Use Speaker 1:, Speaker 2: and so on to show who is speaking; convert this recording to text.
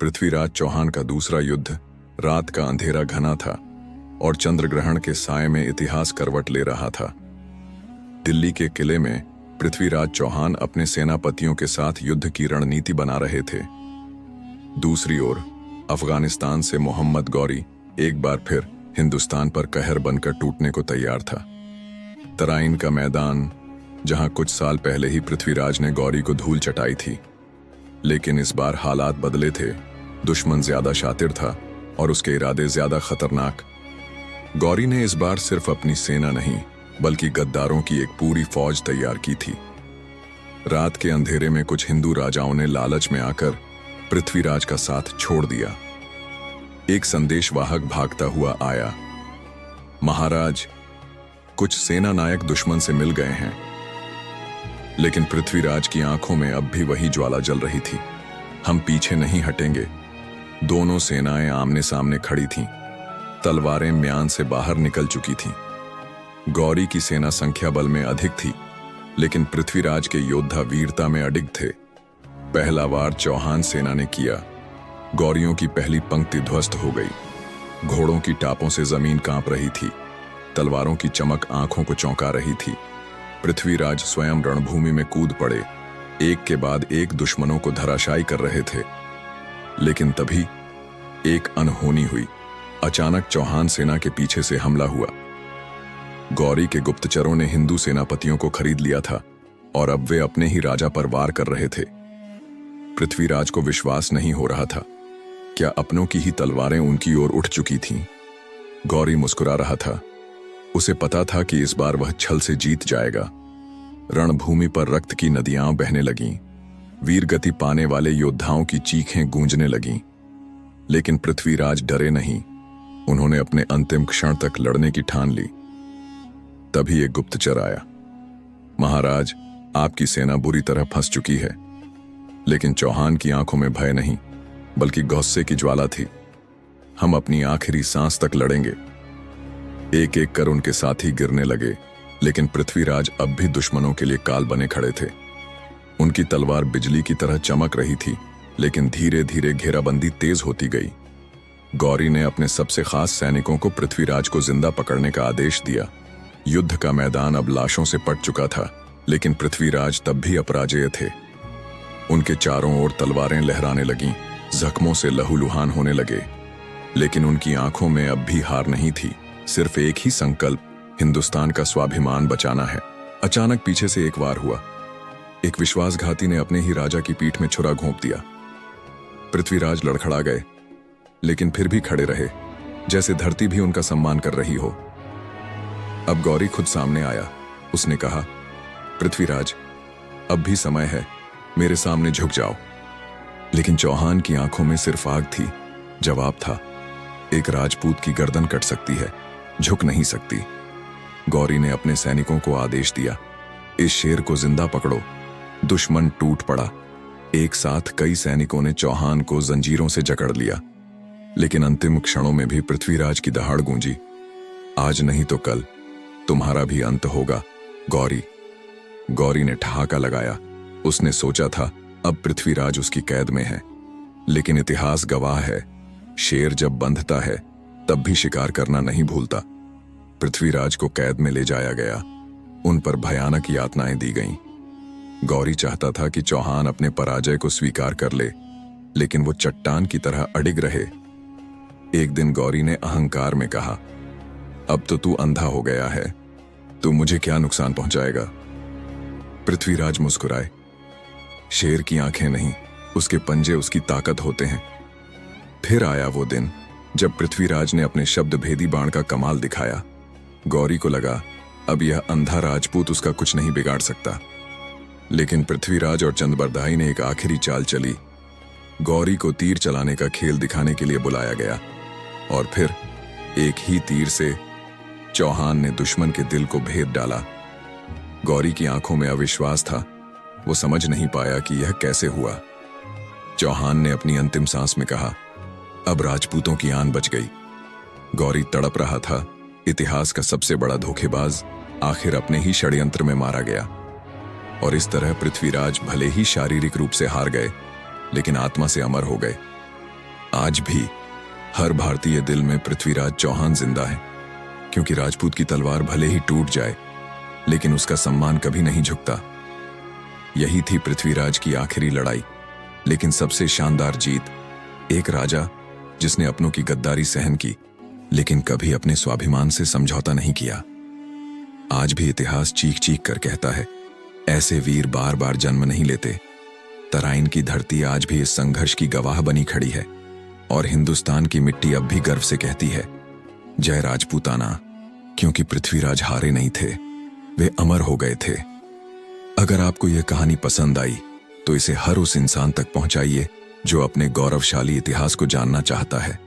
Speaker 1: पृथ्वीराज चौहान का दूसरा युद्ध। रात का अंधेरा घना था और चंद्रग्रहण के साए में इतिहास करवट ले रहा था। दिल्ली के किले में पृथ्वीराज चौहान अपने सेनापतियों के साथ युद्ध की रणनीति बना रहे थे। दूसरी ओर अफगानिस्तान से मोहम्मद गौरी एक बार फिर हिंदुस्तान पर कहर बनकर टूटने को तैयार था। तराइन का मैदान, जहां कुछ साल पहले ही पृथ्वीराज ने गौरी को धूल चटाई थी, लेकिन इस बार हालात बदले थे। दुश्मन ज्यादा शातिर था और उसके इरादे ज्यादा खतरनाक। गौरी ने इस बार सिर्फ अपनी सेना नहीं बल्कि गद्दारों की एक पूरी फौज तैयार की थी। रात के अंधेरे में कुछ हिंदू राजाओं ने लालच में आकर पृथ्वीराज का साथ छोड़ दिया। एक संदेशवाहक भागता हुआ आया, महाराज, कुछ सेना नायक दुश्मन से मिल गए हैं। लेकिन पृथ्वीराज की आंखों में अब भी वही ज्वाला जल रही थी। हम पीछे नहीं हटेंगे। दोनों सेनाएं आमने सामने खड़ी थीं। तलवारें म्यान से बाहर निकल चुकी थीं। गौरी की सेना संख्या बल में अधिक थी, लेकिन पृथ्वीराज के योद्धा वीरता में अडिग थे। पहला वार चौहान सेना ने किया। गौरियों की पहली पंक्ति ध्वस्त हो गई। घोड़ों की टापों से जमीन कांप रही थी। तलवारों की चमक आंखों को चौंका रही थी। पृथ्वीराज स्वयं रणभूमि में कूद पड़े, एक के बाद एक दुश्मनों को धराशायी कर रहे थे। लेकिन तभी एक अनहोनी हुई। अचानक चौहान सेना के पीछे से हमला हुआ। गौरी के गुप्तचरों ने हिंदू सेनापतियों को खरीद लिया था और अब वे अपने ही राजा पर वार कर रहे थे। पृथ्वीराज को विश्वास नहीं हो रहा था। क्या अपनों की ही तलवारें उनकी ओर उठ चुकी थीं? गौरी मुस्कुरा रहा था। उसे पता था कि इस बार वह छल से जीत जाएगा। रणभूमि पर रक्त की नदियां बहने लगीं। वीरगति पाने वाले योद्धाओं की चीखें गूंजने लगीं। लेकिन पृथ्वीराज डरे नहीं। उन्होंने अपने अंतिम क्षण तक लड़ने की ठान ली। तभी एक गुप्तचर आया। महाराज, आपकी सेना बुरी तरह फंस चुकी है। लेकिन चौहान की आंखों में भय नहीं बल्कि गुस्से की ज्वाला थी। हम अपनी आखिरी सांस तक लड़ेंगे। एक एक कर उनके साथी गिरने लगे, लेकिन पृथ्वीराज अब भी दुश्मनों के लिए काल बने खड़े थे। उनकी तलवार बिजली की तरह चमक रही थी, लेकिन धीरे धीरे घेराबंदी तेज होती गई। गौरी ने अपने सबसे खास सैनिकों को पृथ्वीराज को जिंदा पकड़ने का आदेश दिया। युद्ध का मैदान अब लाशों से पट चुका था, लेकिन पृथ्वीराज तब भी अपराजेय थे। उनके चारों ओर तलवारें लहराने लगीं, जख्मों से लहूलुहान होने लगे। लेकिन उनकी आंखों में अब भी हार नहीं थी। सिर्फ एक ही संकल्प, हिंदुस्तान का स्वाभिमान बचाना है। अचानक पीछे से एक वार हुआ। एक विश्वासघाती ने अपने ही राजा की पीठ में छुरा घोंप दिया। पृथ्वीराज लड़खड़ा गए, लेकिन फिर भी खड़े रहे, जैसे धरती भी उनका सम्मान कर रही हो। अब गौरी खुद सामने आया। उसने कहा, पृथ्वीराज, अब भी समय है, मेरे सामने झुक जाओ। लेकिन चौहान की आंखों में सिर्फ आग थी। जवाब था, एक राजपूत की गर्दन कट सकती है, झुक नहीं सकती। गौरी ने अपने सैनिकों को आदेश दिया, इस शेर को जिंदा पकड़ो। दुश्मन टूट पड़ा। एक साथ कई सैनिकों ने चौहान को जंजीरों से जकड़ लिया। लेकिन अंतिम क्षणों में भी पृथ्वीराज की दहाड़ गूंजी, आज नहीं तो कल तुम्हारा भी अंत होगा, गौरी। गौरी ने ठहाका लगाया। उसने सोचा था अब पृथ्वीराज उसकी कैद में है। लेकिन इतिहास गवाह है, शेर जब बंधता है तब भी शिकार करना नहीं भूलता। पृथ्वीराज को कैद में ले जाया गया। उन पर भयानक यातनाएं दी गईं। गौरी चाहता था कि चौहान अपने पराजय को स्वीकार कर ले, लेकिन वो चट्टान की तरह अडिग रहे। एक दिन गौरी ने अहंकार में कहा, अब तो तू अंधा हो गया है, तू मुझे क्या नुकसान पहुंचाएगा? पृथ्वीराज मुस्कुराए। शेर की आंखें नहीं, उसके पंजे उसकी ताकत होते हैं। फिर आया वो दिन जब पृथ्वीराज ने अपने शब्द भेदी बाण का कमाल दिखाया। गौरी को लगा अब यह अंधा राजपूत उसका कुछ नहीं बिगाड़ सकता। लेकिन पृथ्वीराज और चंद्रबरदाई ने एक आखिरी चाल चली। गौरी को तीर चलाने का खेल दिखाने के लिए बुलाया गया और फिर एक ही तीर से चौहान ने दुश्मन के दिल को भेद डाला। गौरी की आंखों में अविश्वास था। वो समझ नहीं पाया कि यह कैसे हुआ। चौहान ने अपनी अंतिम सांस में कहा, अब राजपूतों की आन बच गई। गौरी तड़प रहा था। इतिहास का सबसे बड़ा धोखेबाज आखिर अपने ही षड्यंत्र में मारा गया। और इस तरह पृथ्वीराज भले ही शारीरिक रूप से हार गए, लेकिन आत्मा से अमर हो गए। आज भी हर भारतीय दिल में पृथ्वीराज चौहान जिंदा है, क्योंकि राजपूत की तलवार भले ही टूट जाए, लेकिन उसका सम्मान कभी नहीं झुकता। यही थी पृथ्वीराज की आखिरी लड़ाई, लेकिन सबसे शानदार जीत। एक राजा जिसने अपनों की गद्दारी सहन की, लेकिन कभी अपने स्वाभिमान से समझौता नहीं किया। आज भी इतिहास चीख चीख कर कहता है, ऐसे वीर बार बार जन्म नहीं लेते। तराइन की धरती आज भी इस संघर्ष की गवाह बनी खड़ी है, और हिंदुस्तान की मिट्टी अब भी गर्व से कहती है, जय राजपूताना। क्योंकि पृथ्वीराज हारे नहीं थे, वे अमर हो गए थे। अगर आपको यह कहानी पसंद आई तो इसे हर उस इंसान तक पहुंचाइए जो अपने गौरवशाली इतिहास को जानना चाहता है।